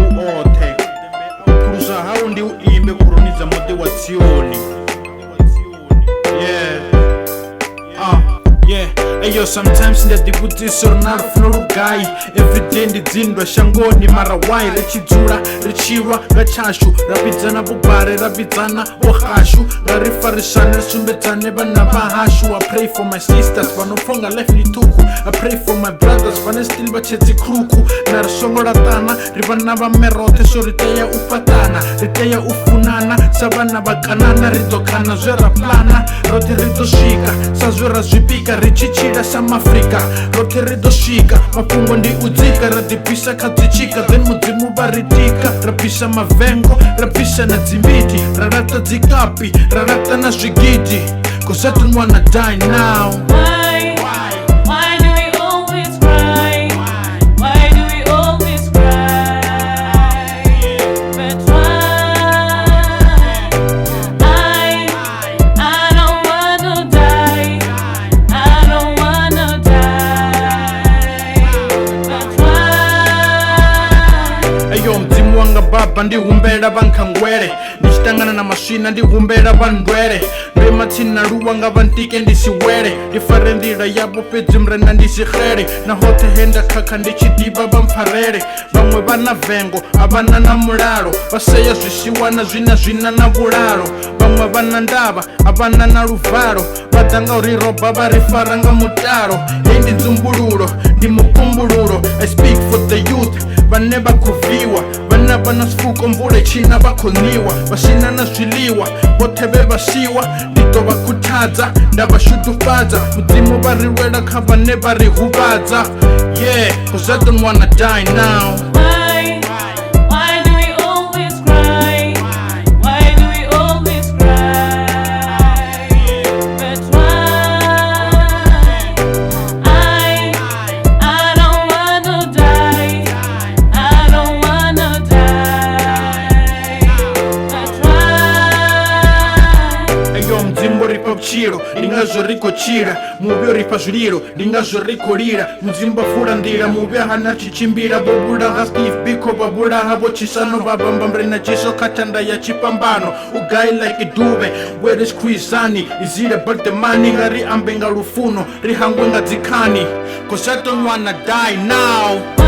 othe phulusa hau ndi uimbe kuroniza muḓi wa Tsioni. Ayo sometimes ndadivhudzisa uri na lufuno lugai everyday ndidzindwa shangoni mara why richidzula richilwa nga tshashu rapidzana vhubare rapidzana vhohashu nga ri farisane ri sumbedzane vhana vha hashu. I pray for my sisters vhano pfha nga life ndi ṱhukhu. I pray for my brothers vhane still vha tshe dzikhuku na ri songo laṱana ri vhana vha mme roṱhe so ri tea u fhaṱana ri tea u funana sa vhana vha kanana ri ḓo kana zwe ra plana roṱhe ri ḓo swika sa zwe ra zwipika ri tshi tshila sa Afrika roṱhe ri ḓo swika mafhungo ndi u dzika ra ḓibvisa kha dzitshika then mudzimu vha ri tika ra bvisa mavengo ra bvisa na dzimbiti ra laṱa dzikapi ra laṱa na zwigidi 'cause I don't wanna die now. Mdzimu wanga baba ndi humbela vankhangwele ndichitangana na maswina ndi humbela vandwele ndo matsini na luwa nga vantike ndisiwele ndifare ndila yavo fhedzi mrena ndisixele na hoṱhe he nda khakha ndi tshi ḓivha vha mpfarele vhaṅwe vha na vengo a vhana na mulalo vha seya zwisiwana zwina na vhulalo vhaṅwe vha na ndavha a vhana na luvalo vha ḓa nga uri roba vha ri fara nga mutalo hei ndi dzumbululo ndi mukumbululo. I speak for the youth vhane vha khou viwa vhana vha na sifuko mvula itshina vha khou niwa vhasina na zwiḽiwa vhoṱhe vhe vha siwa ndi ḓo vha khuthadza nda vha shudufhadza mudzimu vha ri lwela kha vhane vha ri huvhadza. 'Cause I don't wanna die now. Mdzimu ripa vutshilo ndi ngazwo ri khou tshila muvhi ripa zwililo ndi ngazwo ri khou lila mudzimu vha fula nḓila muvhi hana tshitsimbila vho vhulaha Steve Biko vha vhulaha vho Tshisano vha vhambambre na Jesu kha thanda ya tshipambano u guy like Dube where is Khwisani is it about the money nga ri ambe nga lufuno ri hangwe nga dzikhani 'cause I don't wanna die now.